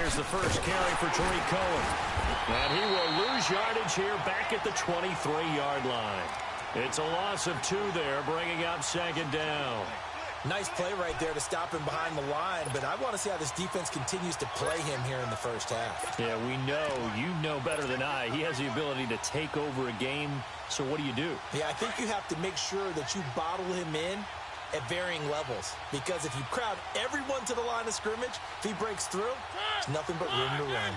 Here's the first carry for Tariq Cohen. And he will lose yardage here back at the 23-yard line. It's a loss of 2 there, bringing up second down. Nice play right there to stop him behind the line, but I want to see how this defense continues to play him here in the first half. Yeah, we know. You know better than I. He has the ability to take over a game, so what do? Yeah, I think you have to make sure that you bottle him in at varying levels, because if you crowd everyone to the line of scrimmage, if he breaks through, there's nothing but room to run.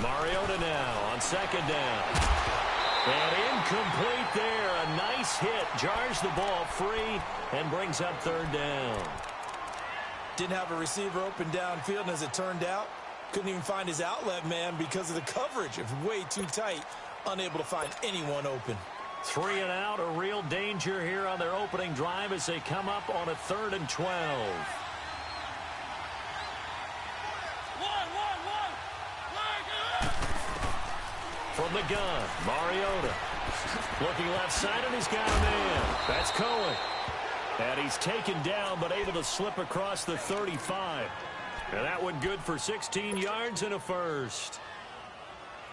Mariota now on second down. And incomplete there. A nice hit. Jars the ball free and brings up third down. Didn't have a receiver open downfield, and as it turned out, couldn't even find his outlet man because of the coverage. It was way too tight. Unable to find anyone open. 3 and out. A real danger here on their opening drive as they come up on a 3rd and 12. From the gun, Mariota. Looking left side, and he's got a man. That's Cohen. And he's taken down, but able to slip across the 35. And that one good for 16 yards and a first.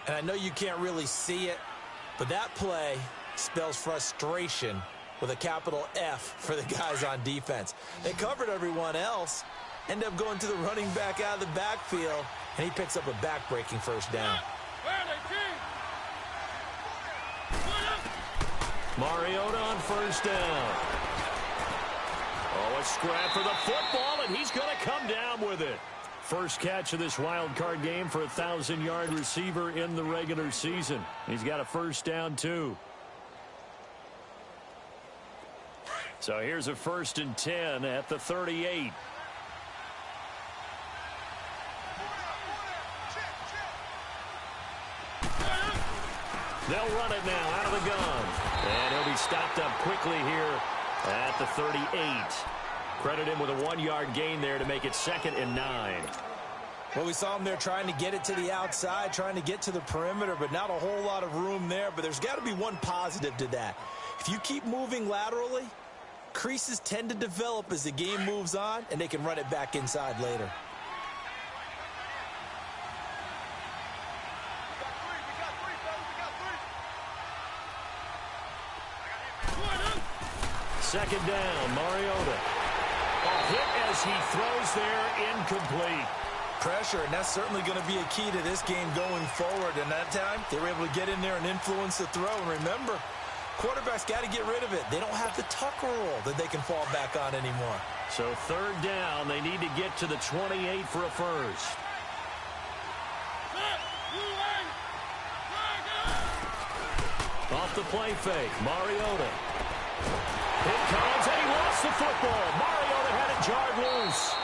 And I know you can't really see it, but that play spells frustration with a capital F for the guys on defense. They covered everyone else, end up going to the running back out of the backfield, and he picks up a back-breaking first down. Mariota on first down. Oh, a scrap for the football, and he's going to come down with it. First catch of this wild card game for a 1,000-yard receiver in the regular season. He's got a first down, too. So here's a 1st and 10 at the 38. They'll run it now out of the gun. And he'll be stopped up quickly here at the 38. Credit him with a 1-yard gain there to make it 2nd and 9. Well, we saw him there trying to get it to the outside, trying to get to the perimeter, but not a whole lot of room there. But there's got to be one positive to that. If you keep moving laterally, creases tend to develop as the game moves on, and they can run it back inside later. Second down, Mariota. A hit as he throws there, incomplete. Pressure, and that's certainly going to be a key to this game going forward. And that time, they were able to get in there and influence the throw. And remember, quarterbacks got to get rid of it. They don't have the tucker roll that they can fall back on anymore. So 3rd down, they need to get to the 28 for a first. Off the play fake, Mariota. It comes, and he lost the football. Mariota had it jarred loose.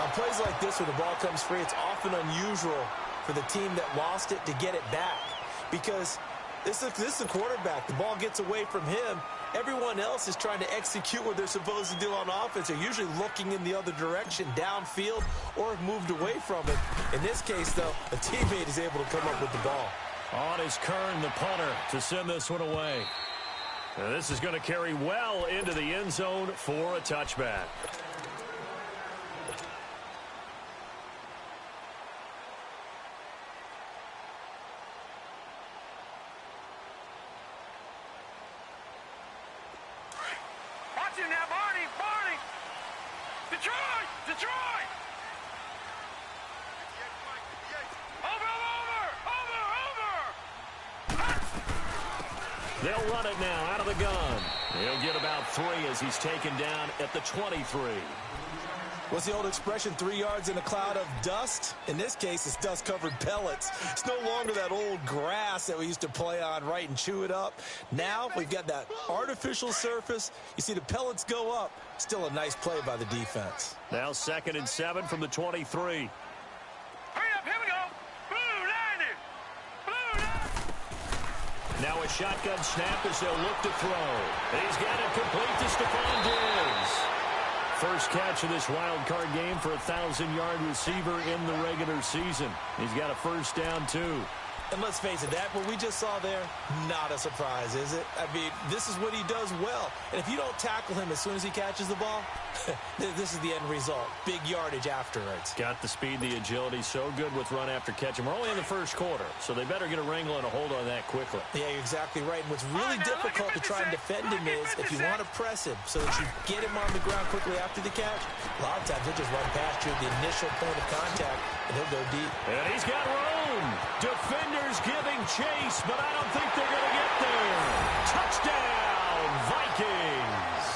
On plays like this where the ball comes free, it's often unusual for the team that lost it to get it back. Because this is the quarterback. The ball gets away from him. Everyone else is trying to execute what they're supposed to do on offense. They're usually looking in the other direction, downfield, or have moved away from it. In this case, though, a teammate is able to come up with the ball. On is Kern, the punter, to send this one away. Now this is going to carry well into the end zone for a touchback. Watch him now, Barney! Barney! Detroit! Detroit! They'll run it now out of the gun. He'll get about 3 as he's taken down at the 23. What's the old expression, 3 yards in a cloud of dust? In this case, it's dust-covered pellets. It's no longer that old grass that we used to play on, right, and chew it up. Now we've got that artificial surface. You see the pellets go up. Still a nice play by the defense. Now 2nd and 7 from the 23. Now a shotgun snap as they'll look to throw. He's got it complete to Stephon Diggs. First catch of this wild card game for a 1,000-yard receiver in the regular season. He's got a first down, too. And let's face it, that what we just saw there, not a surprise, is it? I mean, this is what he does well. And if you don't tackle him as soon as he catches the ball, this is the end result. Big yardage afterwards. Got the speed, the agility, so good with run after catch. And we're only in the first quarter, so they better get a wrangle and a hold on that quickly. Yeah, you're exactly right. And what's really difficult to try and defend him is if you want to press him so that you get him on the ground quickly after the catch, a lot of times he'll just run past you at the initial point of contact, and he'll go deep. And he's got room. Defenders giving chase, but I don't think they're going to get there. Touchdown, Vikings.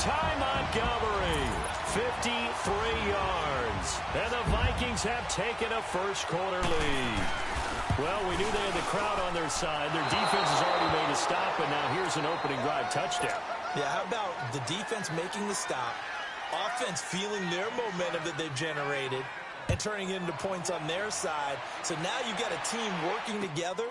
Ty Montgomery, 53 yards. And the Vikings have taken a first-quarter lead. Well, we knew they had the crowd on their side. Their defense has already made a stop, and now here's an opening drive touchdown. Yeah, how about the defense making the stop, offense feeling their momentum that they've generated, and turning it into points on their side. So now you've got a team working together,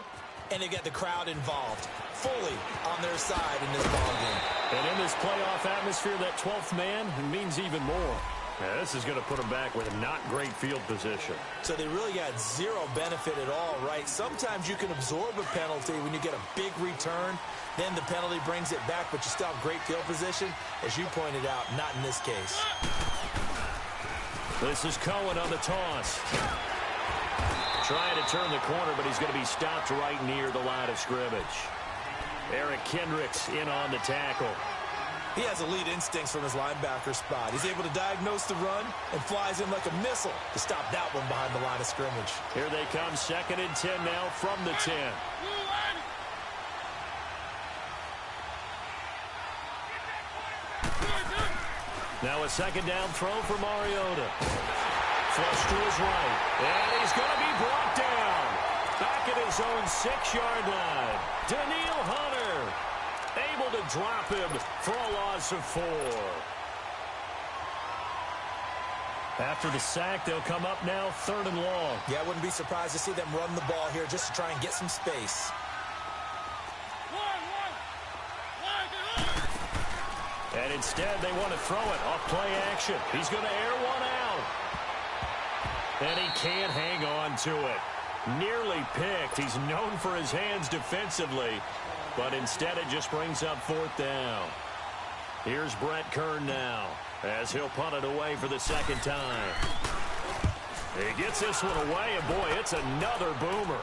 and they got the crowd involved fully on their side in this ballgame. And in this playoff atmosphere, that 12th man means even more. Yeah, this is going to put them back with a not great field position. So they really got zero benefit at all, right? Sometimes you can absorb a penalty when you get a big return. Then the penalty brings it back, but you still have great field position. As you pointed out, not in this case. This is Cohen on the toss. Trying to turn the corner, but he's going to be stopped right near the line of scrimmage. Eric Kendricks in on the tackle. He has elite instincts from his linebacker spot. He's able to diagnose the run and flies in like a missile to stop that one behind the line of scrimmage. Here they come, 2nd and 10 now from the 10. Now a 2nd down throw for Mariota. Flush to his right. And he's going to be brought down. Back at his own 6-yard line. Daniil Hunter able to drop him for a loss of 4. After the sack, they'll come up now 3rd and long. Yeah, I wouldn't be surprised to see them run the ball here just to try and get some space. And instead, they want to throw it off play action. He's going to air one out. And he can't hang on to it. Nearly picked. He's known for his hands defensively. But instead, it just brings up 4th down. Here's Brett Kern now as he'll punt it away for the 2nd time. He gets this one away, and boy, it's another boomer.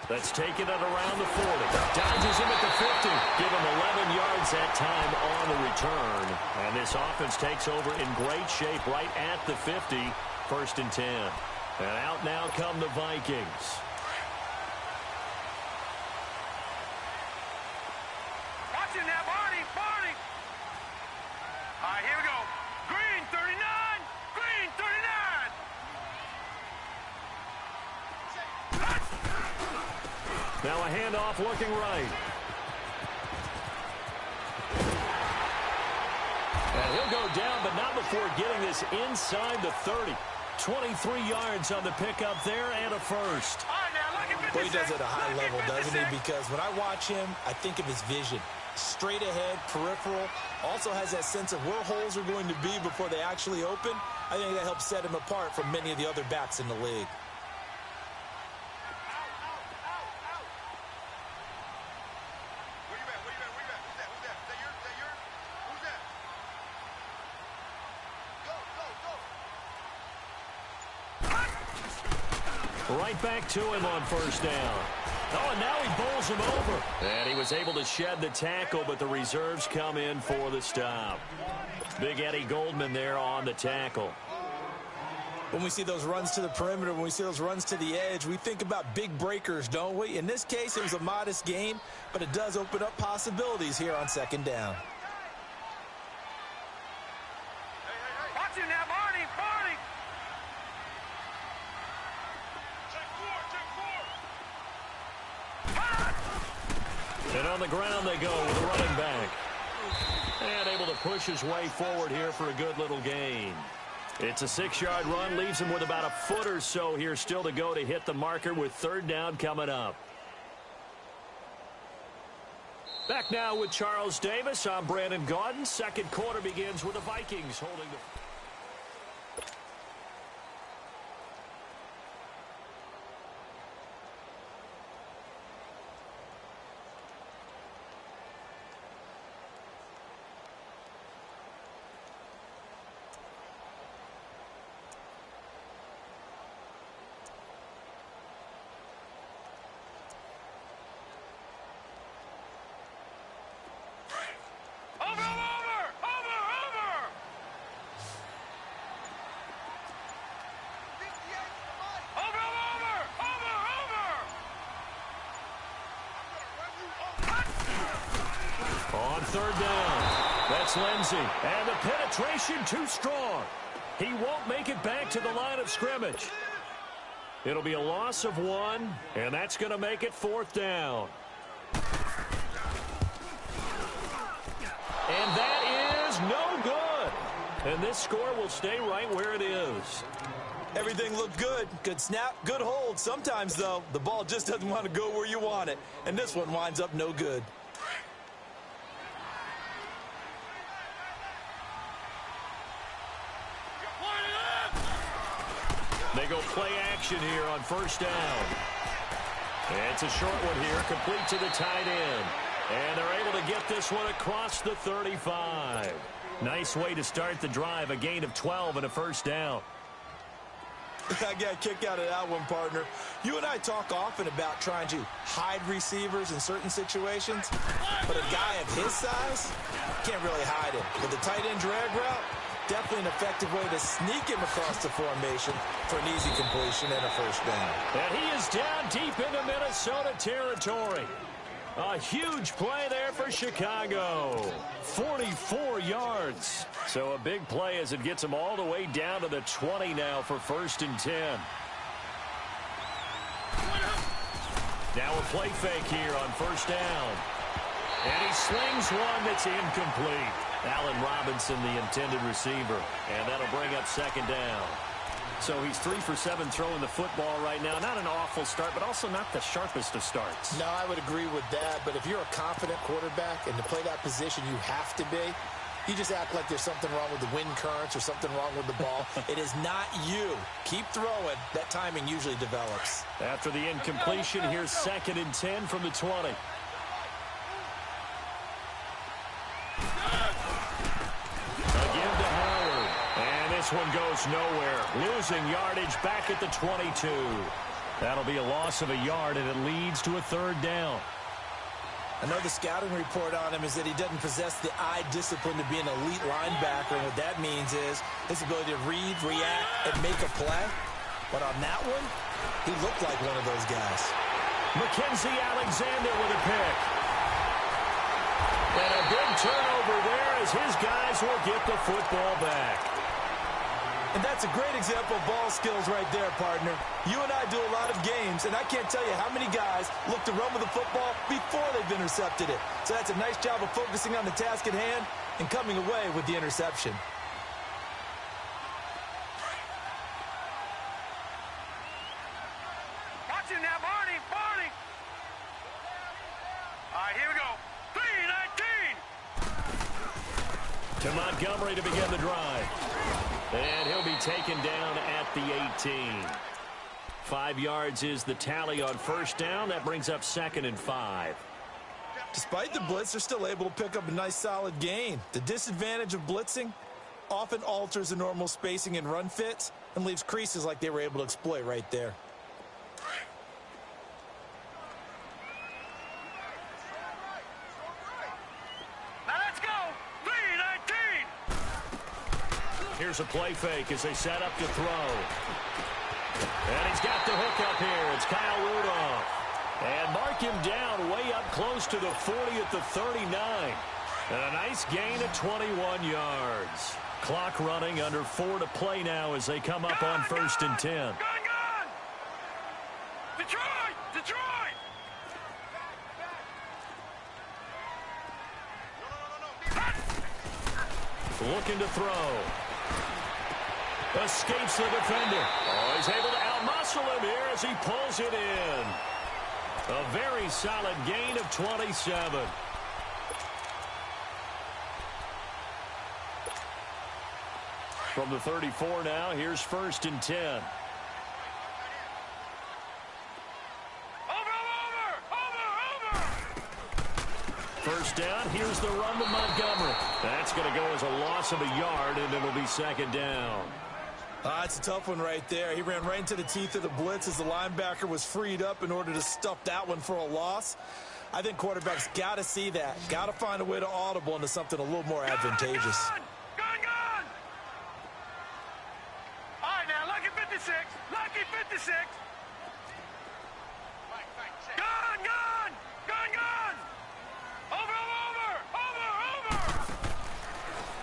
That's taken it around the 40. Dodges him at the 50. Give him 11 yards that time on the return. And this offense takes over in great shape right at the 50. 1st and 10. And out now come the Vikings. Watch it now, Barney, Barney. All right, here we go. Green, 39. Green, 39. Now a handoff looking right. And he'll go down, but not before getting this inside the 30. 23 yards on the pickup there and a first. All right, now, look at 56. Well, he does it at a high level, doesn't he? Because when I watch him, I think of his vision. Straight ahead, peripheral. Also has that sense of where holes are going to be before they actually open. I think that helps set him apart from many of the other backs in the league. Right back to him on 1st down. Oh, and now he bowls him over. And he was able to shed the tackle, but the reserves come in for the stop. Big Eddie Goldman there on the tackle. When we see those runs to the perimeter, when we see those runs to the edge, we think about big breakers, don't we? In this case, it was a modest gain, but it does open up possibilities here on 2nd down. Watch it now, Barney, Barney. And on the ground they go with a running back. And able to push his way forward here for a good little gain. It's a 6-yard run, leaves him with about a foot or so here still to go to hit the marker with 3rd down coming up. Back now with Charles Davis. I'm Brandon Gaudin. 2nd quarter begins with the Vikings holding the... third down. That's Lindsey. And the penetration too strong. He won't make it back to the line of scrimmage. It'll be a loss of 1, and that's going to make it 4th down. And that is no good. And this score will stay right where it is. Everything looked good. Good snap, good hold. Sometimes, though, the ball just doesn't want to go where you want it. And this one winds up no good. They go play action here on first down. And it's a short one here, complete to the tight end. And they're able to get this one across the 35. Nice way to start the drive, a gain of 12 and a first down. I got a kick out of that one, partner. You and I talk often about trying to hide receivers in certain situations, but a guy of his size can't really hide him. With the tight end drag route, definitely an effective way to sneak him across the formation for an easy completion and a first down. And he is down deep into Minnesota territory. A huge play there for Chicago. 44 yards. So a big play as it gets him all the way down to the 20 now for 1st and 10. Now a play fake here on first down. And he slings one that's incomplete. Allen Robinson, the intended receiver. And that'll bring up 2nd down. So he's 3 for 7 throwing the football right now. Not an awful start, but also not the sharpest of starts. No, I would agree with that. But if you're a confident quarterback and to play that position you have to be, you just act like there's something wrong with the wind currents or something wrong with the ball. It is not you. Keep throwing. That timing usually develops. After the incompletion, here's 2nd and 10 from the 20. Again to Howard. And this one goes nowhere. Losing yardage back at the 22. That'll be a loss of a yard, and it leads to a 3rd down. I know the scouting report on him is that he doesn't possess the eye discipline to be an elite linebacker. And what that means is his ability to read, react, and make a play. But on that one, he looked like one of those guys. Mackenzie Alexander with a pick. And a big turnover there as his guys will get the football back. And that's a great example of ball skills right there, partner. You and I do a lot of games, and I can't tell you how many guys look to run with the football before they've intercepted it. So that's a nice job of focusing on the task at hand and coming away with the interception. Watch him now, Barney, Barney. All right, here we go. 3-19. To Montgomery to begin the drive. And he'll be taken down at the 18. 5 yards is the tally on first down. That brings up 2nd and 5. Despite the blitz, they're still able to pick up a nice solid gain. The disadvantage of blitzing often alters the normal spacing and run fits and leaves creases like they were able to exploit right there. Now let's go. 3-19. Here's a play fake as they set up to throw. And he's got the hook up here. It's Kyle Rudolph. And mark him down way up close to the 40 at the 39. And a nice gain of 21 yards. Clock running, under 4 to play now as they come up on 1st and 10. Gone, gone. Detroit, Detroit. Looking to throw. Escapes the defender. Oh, he's able to outmuscle him here as he pulls it in. A very solid gain of 27. From the 34 now, here's 1st and 10. Over. First down, here's the run to Montgomery. That's going to go as a loss of a yard, and it'll be 2nd down. It's a tough one right there. He ran right into the teeth of the blitz as the linebacker was freed up in order to stuff that one for a loss. I think quarterbacks got to see that. Got to find a way to audible into something a little more advantageous. Gone. All right, now, lucky 56. Lucky 56. Gone. Over.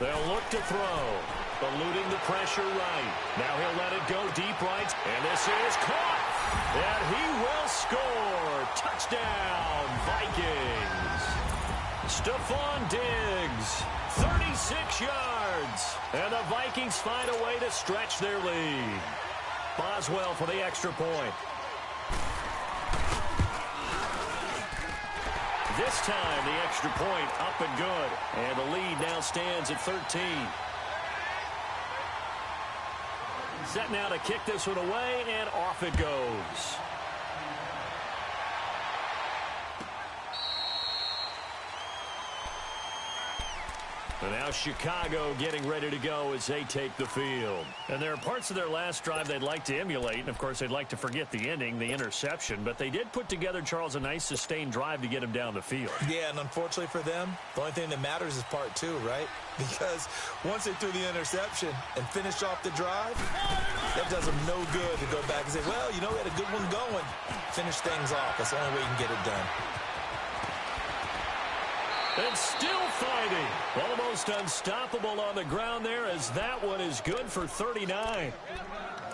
They'll look to throw. Eluding the pressure right. Now he'll let it go deep right. And this is caught. And he will score. Touchdown, Vikings. Stephon Diggs, 36 yards. And the Vikings find a way to stretch their lead. Boswell for the extra point. This time, the extra point up and good. And the lead now stands at 13. Set now to kick this one away, and off it goes. And now Chicago getting ready to go as they take the field. And there are parts of their last drive they'd like to emulate. And, of course, they'd like to forget the ending, the interception. But they did put together, Charles, a nice sustained drive to get him down the field. Yeah, and unfortunately for them, the only thing that matters is part two, right? Because once they threw the interception and finished off the drive, that does them no good to go back and say, well, you know, we had a good one going. Finish things off. That's the only way you can get it done. And still fighting. Almost unstoppable on the ground there as that one is good for 39.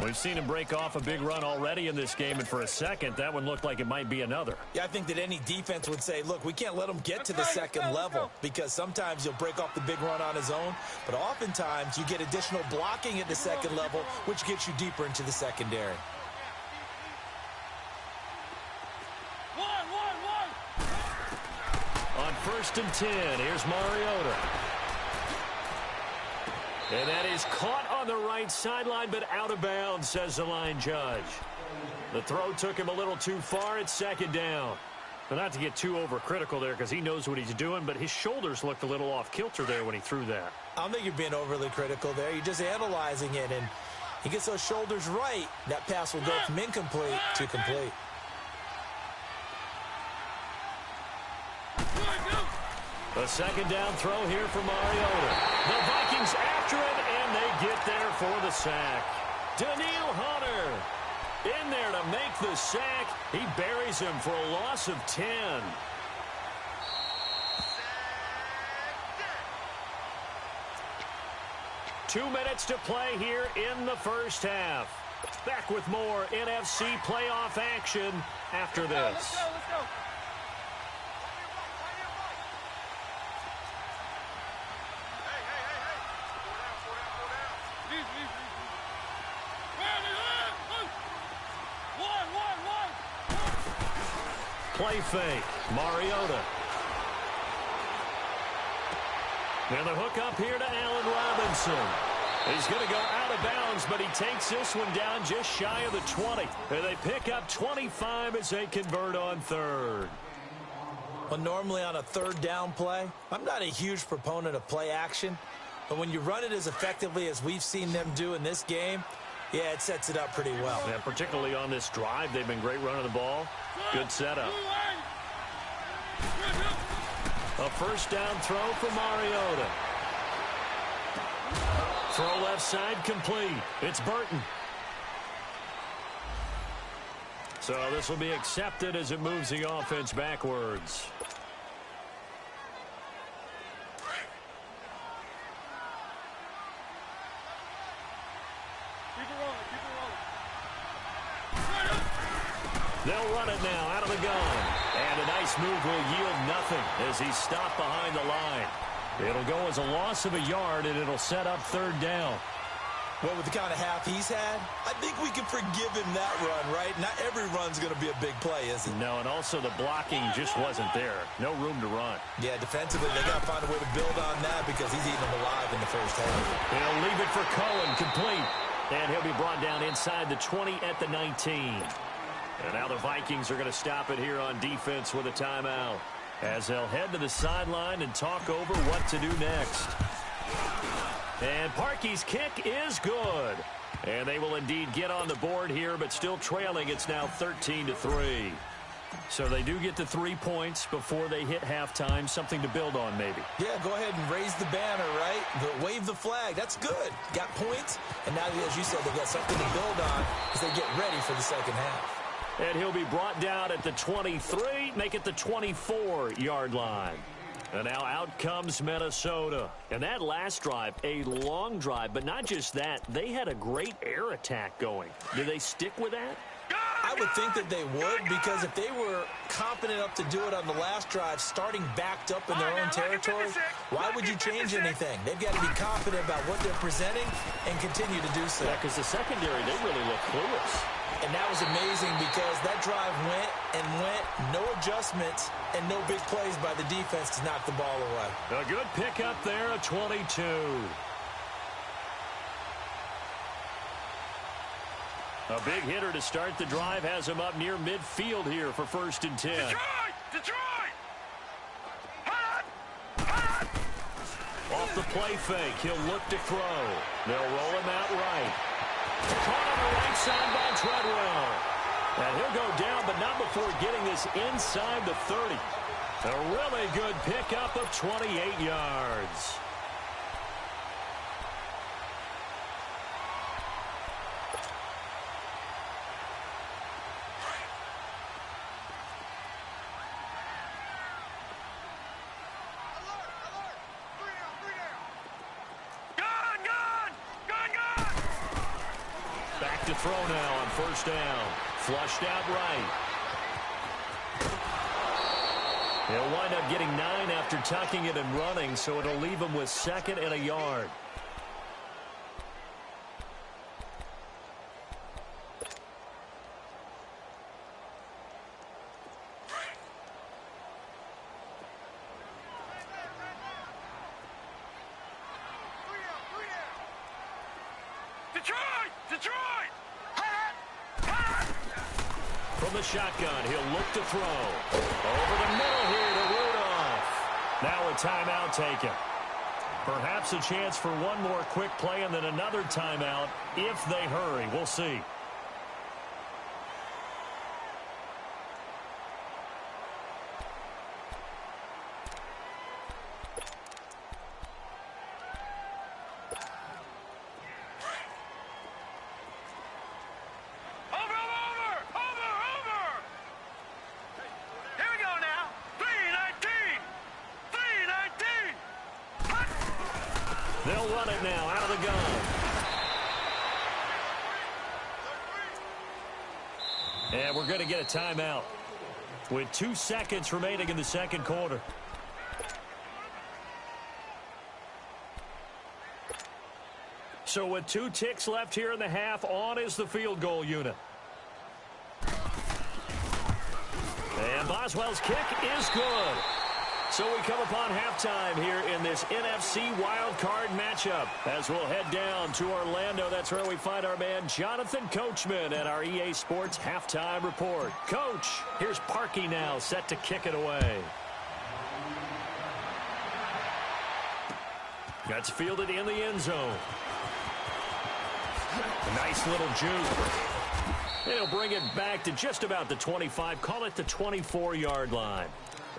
We've seen him break off a big run already in this game, and for a second, that one looked like it might be another. Yeah, I think that any defense would say, look, we can't let him get to the second level because sometimes he'll break off the big run on his own, but oftentimes you get additional blocking at the second level, which gets you deeper into the secondary. On 1st and 10, here's Mariota. And that is caught on the right sideline, but out of bounds, says the line judge. The throw took him a little too far at 2nd down. But not to get too overcritical there because he knows what he's doing, but his shoulders looked a little off kilter there when he threw that. I don't think you're being overly critical there. You're just analyzing it, and he gets those shoulders right. That pass will go from incomplete to complete. A 2nd down throw here for Mariota. The Vikings after it, and they get there for the sack. Daniil Hunter in there to make the sack. He buries him for a loss of 10. Two minutes to play here in the first half. Back with more NFC playoff action after this. Let's go. Play fake. Mariota. And the hook up here to Allen Robinson. He's going to go out of bounds, but he takes this one down just shy of the 20. And they pick up 25 as they convert on 3rd. Well, normally on a 3rd down play, I'm not a huge proponent of play action. But when you run it as effectively as we've seen them do in this game, yeah, it sets it up pretty well. Yeah, particularly on this drive, they've been great running the ball. Good setup. A 1st down throw for Mariota. Throw left side complete. It's Burton. So this will be accepted as it moves the offense backwards. They'll run it now out of the gun. And a nice move will yield nothing as he's stopped behind the line. It'll go as a loss of a yard, and it'll set up 3rd down. Well, with the kind of half he's had, I think we can forgive him that run, right? Not every run's going to be a big play, is it? No, and also the blocking just wasn't there. No room to run. Yeah, defensively, they got to find a way to build on that because he's eating them alive in the first half. He'll leave it for Cohen, complete. And he'll be brought down inside the 20 at the 19. And now the Vikings are going to stop it here on defense with a timeout as they'll head to the sideline and talk over what to do next. And Parkey's kick is good. And they will indeed get on the board here, but still trailing. It's now 13-3. So they do get the 3 points before they hit halftime. Something to build on, maybe. Yeah, go ahead and raise the banner, right? Wave the flag. That's good. Got points. And now, as you said, they got something to build on as they get ready for the second half. And he'll be brought down at the 23, make it the 24-yard line. And now out comes Minnesota. And that last drive, a long drive, but not just that. They had a great air attack going. Do they stick with that? I would think that they would, because if they were confident enough to do it on the last drive, starting backed up in their own territory, why would you change anything? They've got to be confident about what they're presenting and continue to do so. Yeah, because the secondary, they really look clueless. And that was amazing because that drive went and went, no adjustments, and no big plays by the defense to knock the ball away. A good pickup there, a 22. A big hitter to start the drive has him up near midfield here for 1st and 10. Detroit! Off the play fake, he'll look to throw. They'll roll him out right. Caught on the right side by Treadwell. And he'll go down, but not before getting this inside the 30. A really good pickup of 28 yards. To throw now on 1st down. Flushed out right. He'll wind up getting 9 after tucking it and running, so it'll leave him with 2nd and a yard. Detroit! From the shotgun, he'll look to throw. Over the middle here to Rudolph. Now a timeout taken. Perhaps a chance for one more quick play and then another timeout if they hurry. We'll see. They'll run it now out of the gun. And we're going to get a timeout with 2 seconds remaining in the second quarter. So with 2 ticks left here in the half, on is the field goal unit. And Boswell's kick is good. So we come upon halftime here in this NFC wildcard matchup as we'll head down to Orlando. That's where we find our man Jonathan Coachman at our EA Sports Halftime Report. Coach, here's Parkey now set to kick it away. That's fielded in the end zone. A nice little juke. He'll bring it back to just about the 25, call it the 24-yard line.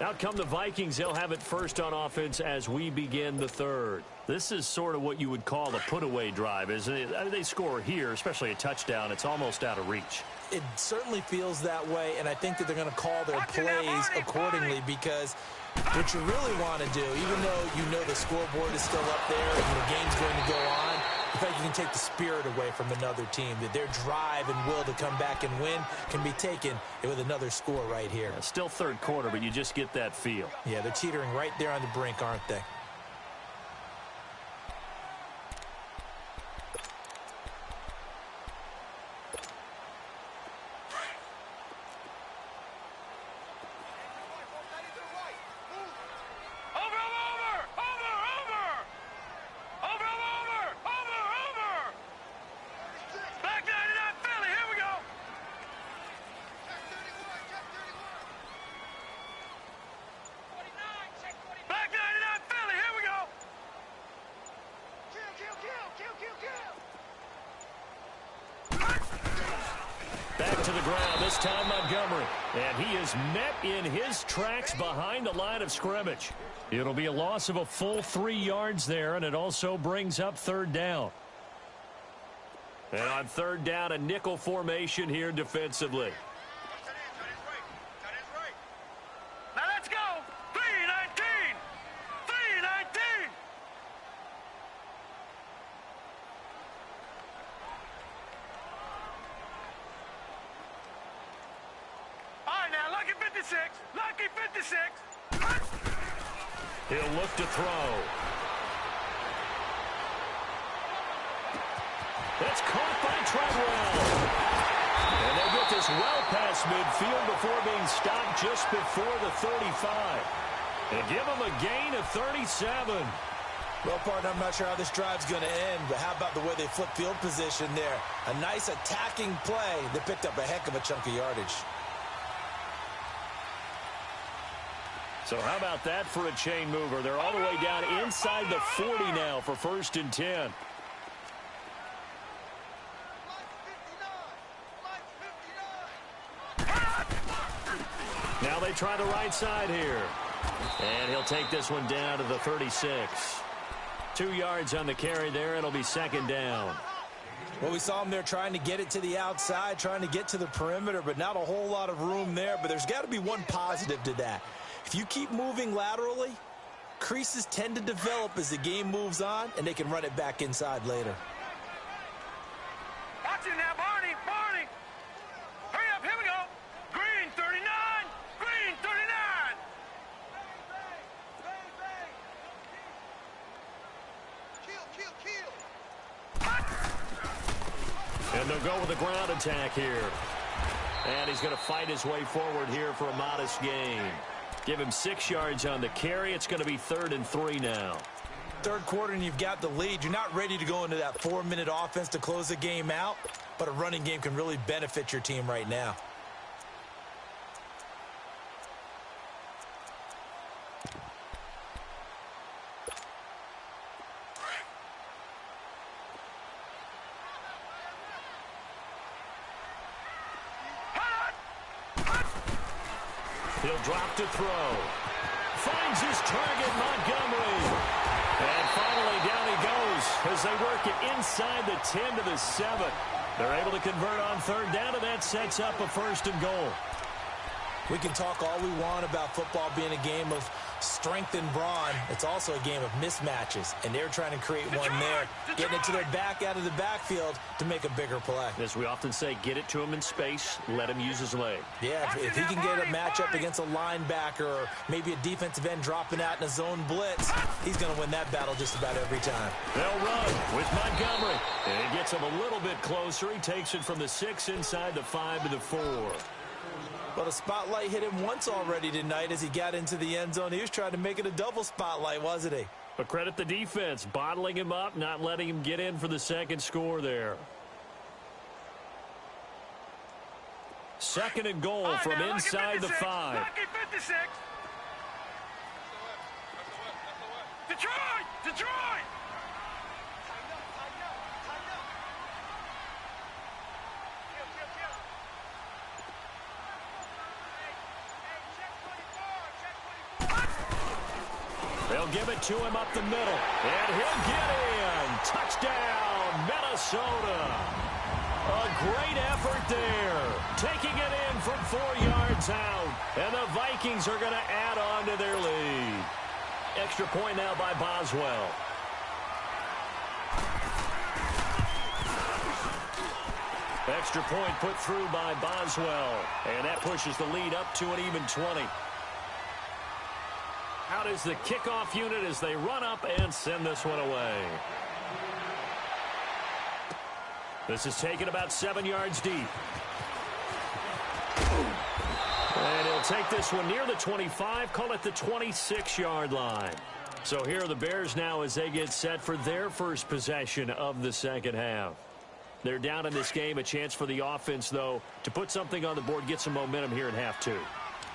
Out come the Vikings. They'll have it first on offense as we begin the third. This is sort of what you would call a put-away drive, isn't it? I mean, they score here, especially a touchdown. It's almost out of reach. It certainly feels that way, and I think that they're going to call their plays accordingly because what you really want to do, even though you know the scoreboard is still up there and the game's going to go on, the fact you can take the spirit away from another team, that their drive and will to come back and win can be taken with another score right here. Yeah, still third quarter, but you just get that feel. Yeah, they're teetering right there on the brink, aren't they? Back to the ground, this time Montgomery. And he is met in his tracks behind the line of scrimmage. It'll be a loss of a full 3 yards there, and it also brings up 3rd down. And on 3rd down, a nickel formation here defensively. Now let's go. 3-19. 56. Lucky 56. He'll look to throw. That's caught by Treadwell. And they get this well past midfield before being stopped just before the 35. And give them a gain of 37. Well, partner, I'm not sure how this drive's going to end, but how about the way they flip field position there? A nice attacking play that picked up a heck of a chunk of yardage. So how about that for a chain mover? They're all the way down inside the 40 now for 1st and 10. Now they try the right side here. And he'll take this one down to the 36. 2 yards on the carry there. It'll be 2nd down. Well, we saw him there trying to get it to the outside, trying to get to the perimeter, but not a whole lot of room there. But there's got to be one positive to that. If you keep moving laterally, creases tend to develop as the game moves on, and they can run it back inside later. Watch it now, Barney. Barney. Hurry up. Here we go. Green 39. Green 39. And they'll go with a ground attack here. And he's going to fight his way forward here for a modest gain. Give him 6 yards on the carry. It's going to be 3rd and 3 now. Third quarter and you've got the lead. You're not ready to go into that 4-minute offense to close the game out, but a running game can really benefit your team right now. He'll drop to throw. Finds his target, Montgomery. And finally down he goes as they work it inside the 10 to the 7. They're able to convert on 3rd down, and that sets up a 1st and goal. We can talk all we want about football being a game of strength and brawn. It's also a game of mismatches, and they're trying to create one there, getting it to their back out of the backfield to make a bigger play. As we often say, get it to him in space, let him use his leg. Yeah, if he can get a matchup against a linebacker or maybe a defensive end dropping out in a zone blitz, he's going to win that battle just about every time. They'll run with Montgomery. And he gets him a little bit closer. He takes it from the 6 inside the 5 to the 4. Well, the spotlight hit him once already tonight as he got into the end zone. He was trying to make it a double spotlight, wasn't he? But credit the defense, bottling him up, not letting him get in for the 2nd score there. 2nd and goal from inside the 5. Lucky 56. Detroit! Detroit! They'll give it to him up the middle. And he'll get in. Touchdown, Minnesota. A great effort there. Taking it in from 4 yards out. And the Vikings are going to add on to their lead. Extra point now by Boswell. Extra point put through by Boswell. And that pushes the lead up to an even 20. Out is the kickoff unit as they run up and send this one away. This is taken about 7 yards deep. And he'll take this one near the 25, call it the 26-yard line. So here are the Bears now as they get set for their first possession of the 2nd half. They're down in this game, a chance for the offense, though, to put something on the board, get some momentum here in half 2.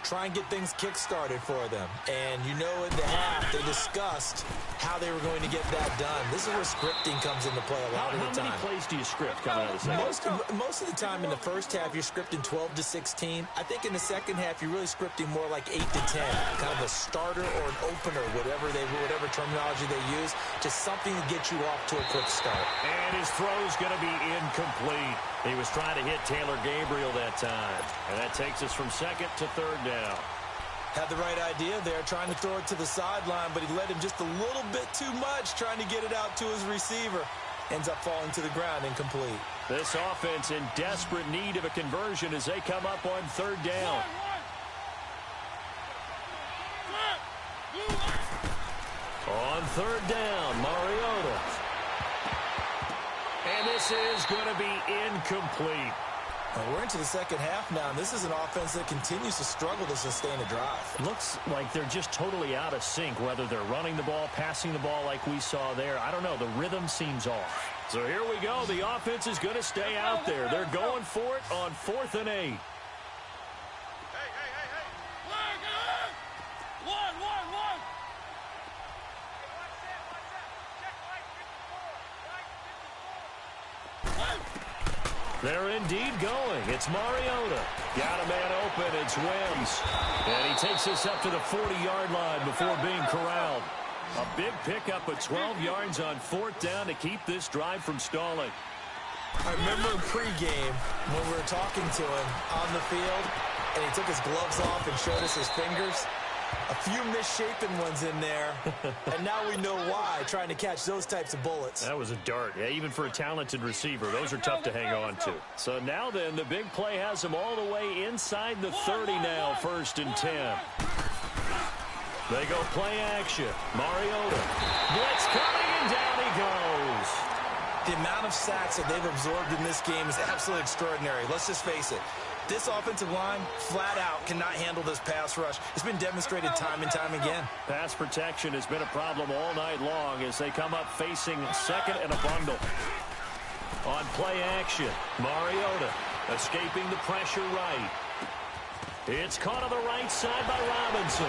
Try and get things kick-started for them. And you know in the half, they discussed how they were going to get that done. This is where scripting comes into play a lot of the time. How many plays do you script coming out of the second? Most of the time in the first half, you're scripting 12 to 16. I think in the second half, you're really scripting more like 8 to 10. Kind of a starter or an opener, whatever terminology they use. Just something to get you off to a quick start. And his throw's going to be incomplete. He was trying to hit Taylor Gabriel that time. And that takes us from 2nd to 3rd down. Had the right idea there, trying to throw it to the sideline, but he led him just a little bit too much, trying to get it out to his receiver. Ends up falling to the ground, incomplete. This offense in desperate need of a conversion as they come up on 3rd down. On third down, Mariota. And this is going to be incomplete. We're into the second half now, and this is an offense that continues to struggle to sustain a drive. Looks like they're just totally out of sync, whether they're running the ball, passing the ball like we saw there. I don't know. The rhythm seems off. So here we go. The offense is going to stay out there. They're going for it on 4th and 8. They're indeed going. It's Mariota. Got a man open. It's Wims. And he takes us up to the 40-yard line before being corralled. A big pickup of 12 yards on 4th down to keep this drive from stalling. I remember pregame when we were talking to him on the field, and he took his gloves off and showed us his fingers. A few misshapen ones in there, and now we know why, trying to catch those types of bullets. That was a dart. Yeah, even for a talented receiver, those are tough to hang on to. So now then, the big play has him all the way inside the 30 now, 1st and 10. They go play action. Mariota. Blitz coming, and down he goes. The amount of sacks that they've absorbed in this game is absolutely extraordinary. Let's just face it. This offensive line, flat out, cannot handle this pass rush. It's been demonstrated time and time again. Pass protection has been a problem all night long as they come up facing 2nd and a bundle. On play action, Mariota escaping the pressure right. It's caught on the right side by Robinson.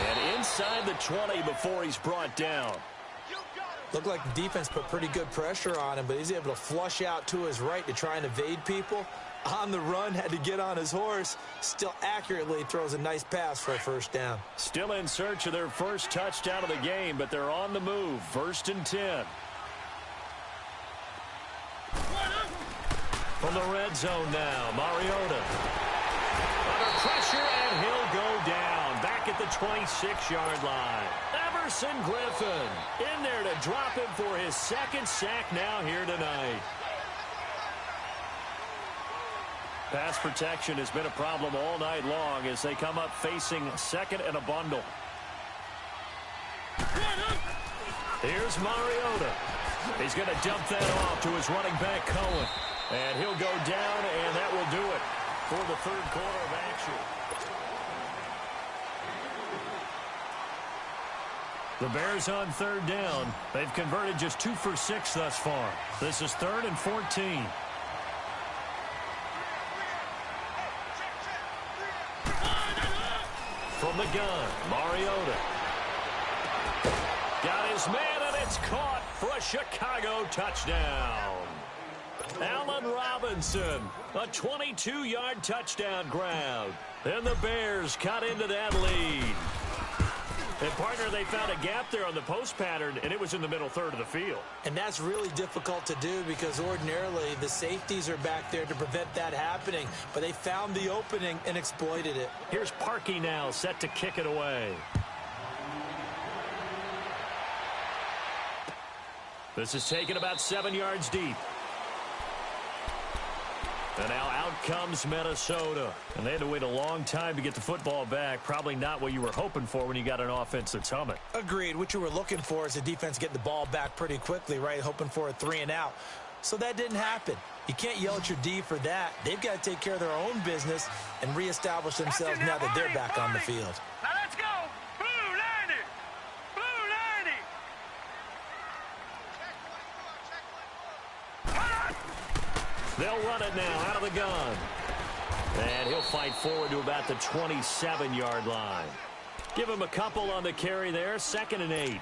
And inside the 20 before he's brought down. Looked like the defense put pretty good pressure on him, but he's able to flush out to his right to try and evade people. On the run, had to get on his horse. Still accurately throws a nice pass for a 1st down. Still in search of their first touchdown of the game, but they're on the move. 1st and 10. From the red zone now, Mariota. Under pressure, and he'll go down. Back at the 26-yard line. Everson Griffin in there to drop him for his 2nd sack now here tonight. Pass protection has been a problem all night long as they come up facing 2nd and a bundle. Here's Mariota. He's going to dump that off to his running back, Cohen. And he'll go down, and that will do it for the 3rd quarter of action. The Bears on 3rd down. They've converted just 2 for 6 thus far. This is 3rd and 14. From the gun, Mariota. Got his man, and it's caught for a Chicago touchdown. Allen Robinson, a 22-yard touchdown grab. And the Bears cut into that lead. And, partner, they found a gap there on the post pattern, and it was in the middle 3rd of the field. And that's really difficult to do because ordinarily the safeties are back there to prevent that happening. But they found the opening and exploited it. Here's Parkey now set to kick it away. This is taken about 7 yards deep. And now out comes Minnesota. And they had to wait a long time to get the football back. Probably not what you were hoping for when you got an offense that's humming. Agreed. What you were looking for is the defense getting the ball back pretty quickly, right? Hoping for a 3 and out. So that didn't happen. You can't yell at your D for that. They've got to take care of their own business and reestablish themselves now that they're back on the field. Now let's go. Blue 90. Blue 90. They'll run it now out of the gun. And he'll fight forward to about the 27-yard line. Give him a couple on the carry there. 2nd and 8.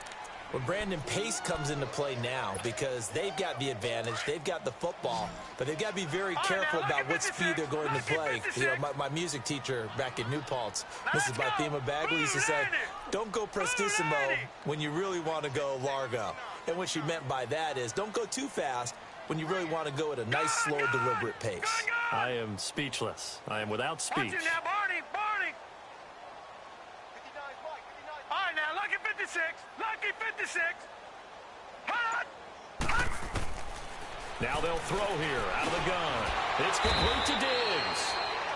Well, Brandon, pace comes into play now because they've got the advantage. They've got the football, but they've got to be very careful about what speed they're going to play. You know, my music teacher back in New Paltz, Mrs. Bathema Bagley, used to say, don't go prestissimo when you really want to go largo. And what she meant by that is don't go too fast when you really want to go at a nice, slow, deliberate pace. I am speechless. I am without speech. Barney. All right, now, lucky 56. Lucky 56. Hot. Now they'll throw here out of the gun. It's complete to Diggs.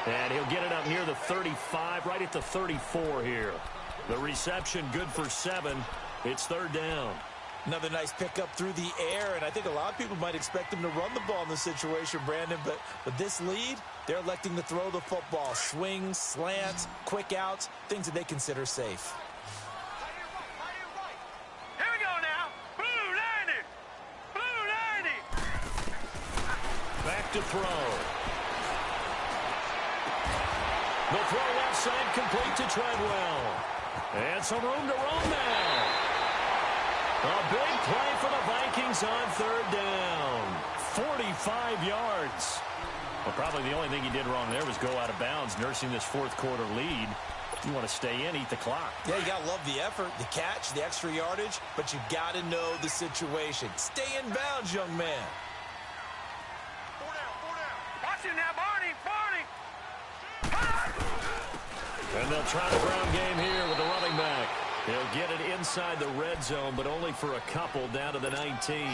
And he'll get it up near the 35, right at the 34 here. The reception good for 7. It's third down. Another nice pickup through the air, and I think a lot of people might expect him to run the ball in this situation, Brandon, but with this lead, they're electing to throw the football. Swings, slants, quick outs, things that they consider safe. Here we go now. Blue 90. Blue 90. Back to throw. The throw left side complete to Treadwell. And some room to roam now. A big play for the Vikings on third down. 45 yards. Well, probably the only thing he did wrong there was go out of bounds, nursing this fourth quarter lead. You want to stay in, eat the clock. Yeah, you got to love the effort, the catch, the extra yardage, but you got to know the situation. Stay in bounds, young man. 4 down, 4 down. Watch him now, Barney, Barney. And they'll try the ground game here with the running back. He'll get it inside the red zone, but only for a couple down to the 19.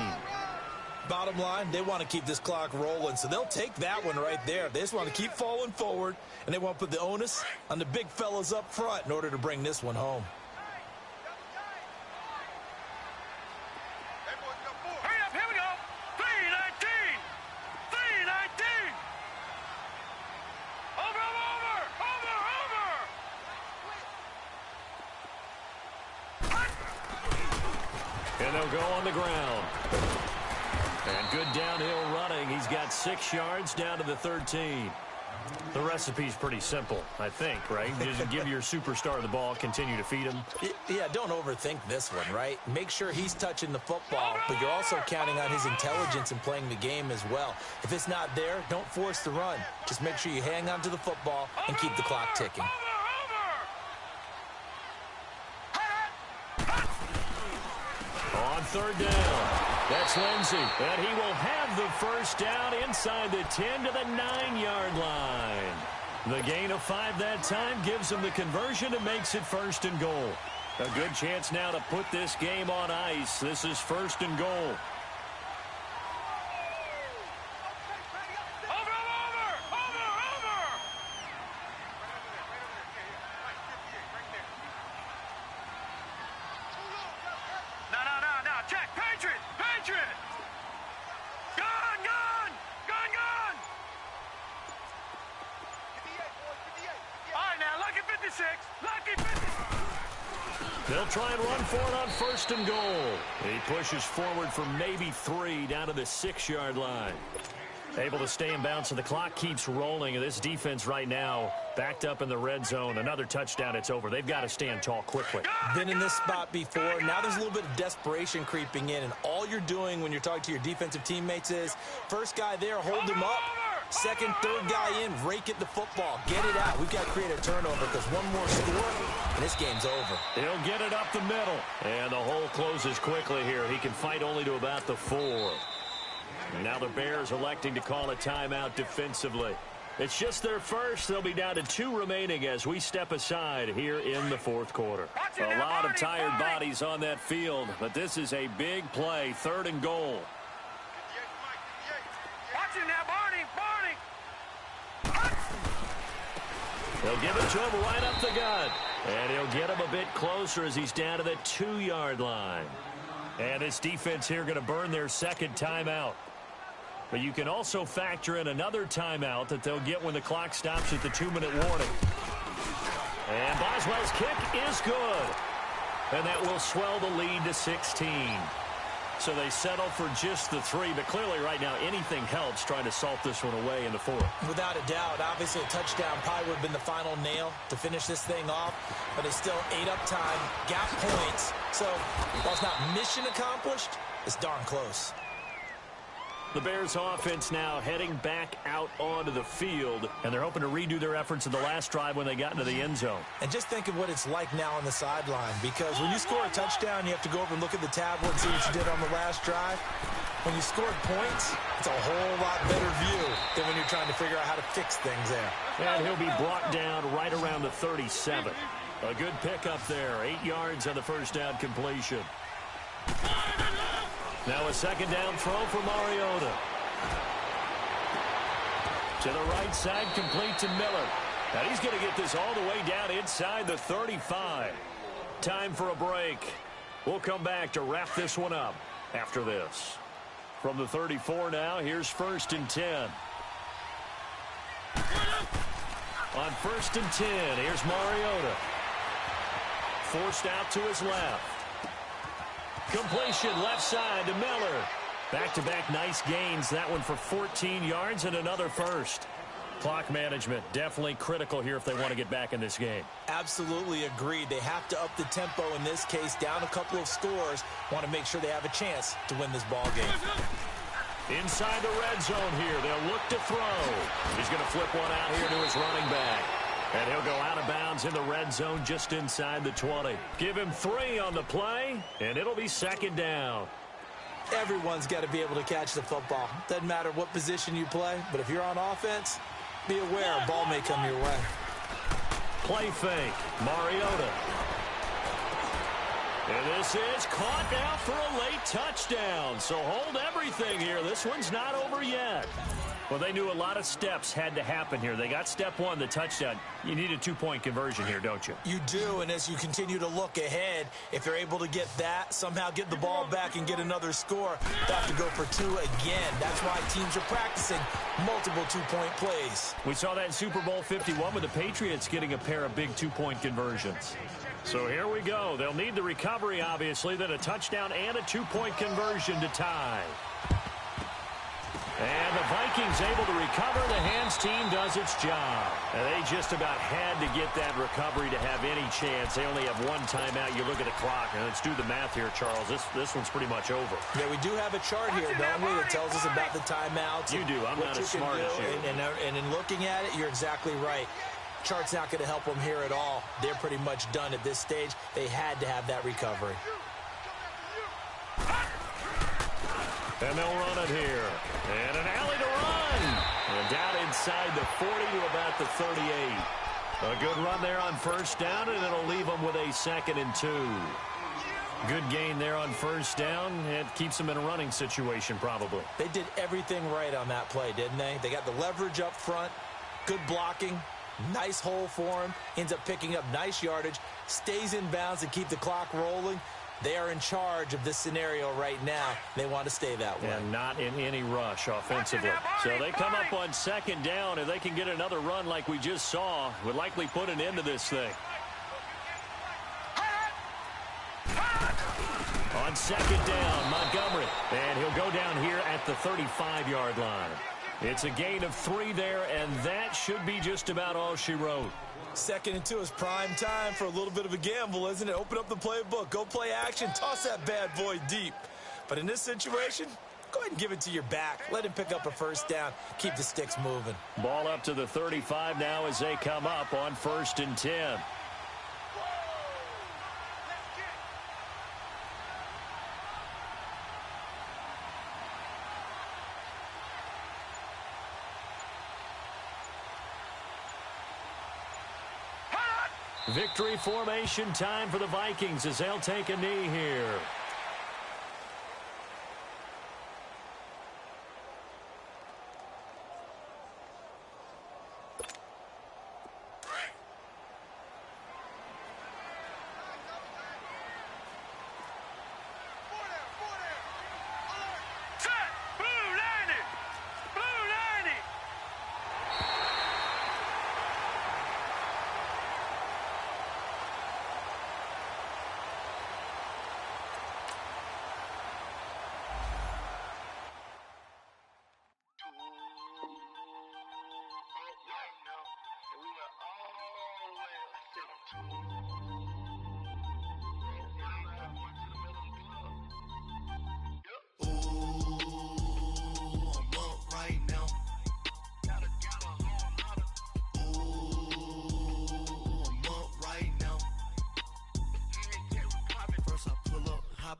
Bottom line, they want to keep this clock rolling, so they'll take that one right there. They just want to keep falling forward, and they want to put the onus on the big fellas up front in order to bring this one home. Hurry up, here we go. 319. 319. Over. And they'll go on the ground. And good downhill running. He's got 6 yards down to the 13. The recipe's pretty simple, I think, right? Just give your superstar the ball, continue to feed him. Yeah, don't overthink this one, right? Make sure he's touching the football, but you're also counting on his intelligence in playing the game as well. If it's not there, don't force the run. Just make sure you hang on to the football and keep the clock ticking. On third down, that's Lindsey, and he will have the first down inside the 10 to the 9-yard line. The gain of 5 that time gives him the conversion and makes it first and goal. A good chance now to put this game on ice. This is first and goal. They'll try and run for it on first and goal. He pushes forward for maybe 3 down to the 6-yard line. Able to stay in bounds, so the clock keeps rolling. And this defense right now backed up in the red zone. Another touchdown, it's over. They've got to stand tall quickly. Been in this spot before. Now there's a little bit of desperation creeping in. And all you're doing when you're talking to your defensive teammates is, first guy there, hold him up. Second, third guy in, rake at the football. Get it out. We've got to create a turnover because one more score, and this game's over. He'll get it up the middle. And the hole closes quickly here. He can fight only to about the 4. And now the Bears electing to call a timeout defensively. It's just their first. They'll be down to 2 remaining as we step aside here in the fourth quarter. A lot of tired bodies on that field, but this is a big play, third and goal. Watch it now, Barney. They'll give it to him right up the gut. And he'll get him a bit closer as he's down to the 2-yard line. And this defense here going to burn their second timeout. But you can also factor in another timeout that they'll get when the clock stops at the 2-minute warning. And Boswell's kick is good. And that will swell the lead to 16. So they settle for just the 3, but clearly right now anything helps trying to salt this one away in the 4th. Without a doubt, obviously a touchdown probably would have been the final nail to finish this thing off, but it's still 8 up time, got points. So while it's not mission accomplished, it's darn close. The Bears offense now heading back out onto the field, and they're hoping to redo their efforts in the last drive when they got into the end zone. And just think of what it's like now on the sideline, because when you score a touchdown, you have to go over and look at the tablet and see what you did on the last drive. When you scored points, it's a whole lot better view than when you're trying to figure out how to fix things there. And he'll be brought down right around the 37. A good pickup there, 8 yards on the first down completion. Now a second down throw for Mariota. To the right side, complete to Miller. And he's going to get this all the way down inside the 35. Time for a break. We'll come back to wrap this one up after this. From the 34 now, here's 1st and 10. On 1st and 10, here's Mariota. Forced out to his left. Completion left side to Miller. Back-to-back nice gains. That one for 14 yards and another first. Clock management definitely critical here if they want to get back in this game. Absolutely agreed. They have to up the tempo in this case. Down a couple of scores. Want to make sure they have a chance to win this ball game. Inside the red zone here. They'll look to throw. He's going to flip one out here to his running back. And he'll go out of bounds in the red zone just inside the 20. Give him 3 on the play, and it'll be 2nd down. Everyone's got to be able to catch the football. Doesn't matter what position you play, but if you're on offense, be aware a ball may come your way. Play fake. Mariota. And this is caught now for a late touchdown. So hold everything here. This one's not over yet. Well, they knew a lot of steps had to happen here. They got step 1, the touchdown. You need a 2-point conversion here, don't you? You do, and as you continue to look ahead, if they're able to get that, somehow get the ball back and get another score, they have to go for 2 again. That's why teams are practicing multiple 2-point plays. We saw that in Super Bowl 51 with the Patriots getting a pair of big 2-point conversions. So here we go. They'll need the recovery, obviously, then a touchdown and a 2-point conversion to tie. And the Vikings able to recover. The hands team does its job. And they just about had to get that recovery to have any chance. They only have 1 timeout. You look at the clock, and let's do the math here, Charles. This one's pretty much over. Yeah, we do have a chart here, don't we, that tells us about the timeouts. You do. I'm not as smart as you. And in looking at it, you're exactly right. Chart's not going to help them here at all. They're pretty much done at this stage. They had to have that recovery. And they'll run it here. And an alley to run. And down inside the 40 to about the 38. A good run there on 1st down, and it'll leave them with a 2nd and 2. Good gain there on 1st down. It keeps them in a running situation probably. They did everything right on that play, didn't they? They got the leverage up front, good blocking, nice hole for him, ends up picking up nice yardage, stays in bounds to keep the clock rolling. They are in charge of this scenario right now. They want to stay that way. And not in any rush offensively. So they come up on 2nd down. If they can get another run like we just saw, would likely put an end to this thing. On 2nd down, Montgomery. And he'll go down here at the 35-yard line. It's a gain of 3 there, and that should be just about all she wrote. 2nd and 2 is prime time for a little bit of a gamble, isn't it? Open up the playbook, go play action, toss that bad boy deep. But in this situation, go ahead and give it to your back. Let him pick up a 1st down. Keep the sticks moving. Ball up to the 35 now as they come up on 1st and 10. Victory formation time for the Vikings as they'll take a knee here.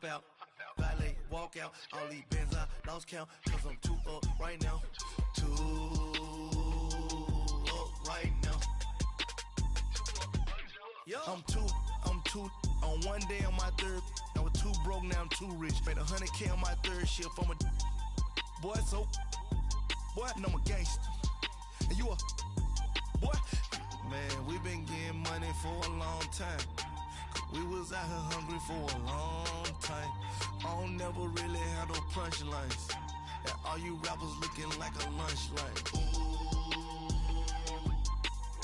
Out, valet, walk out, all these bands I lost count, cause I'm too up right now, too up right now. I'm two, on one day on my third, I was too broke, now I'm too rich, made 100K on my third shift, I'm a boy, so, boy, and I'm a gangster, and you a, boy, man, we been getting money for a long time. We was out here hungry for a long time. I don't never really have no punchlines. And all you rappers looking like a lunch line.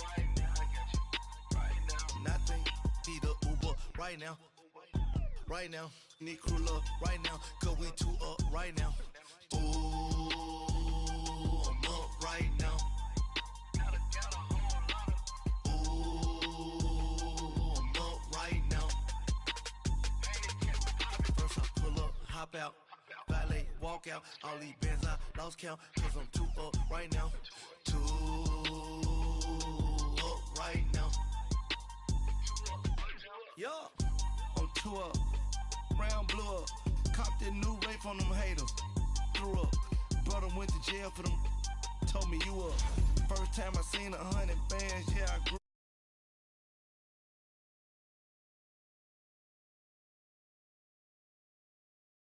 Right now, I got you. Right now. Nothing, need a Uber right now. Right now, need crew up right now. Cause we two up right now. Ooh, I'm up right now. Ooh, I'm up right now. First I pull up, hop out, valet, walk out. All these bands I lost count. Cause I'm two up right now. Two up right now. Yeah, I'm two up. Round blew up. Copped that new rape from them haters. Threw up. Brother went to jail for them. Told me you up. First time I seen 100 bands, yeah, I grew.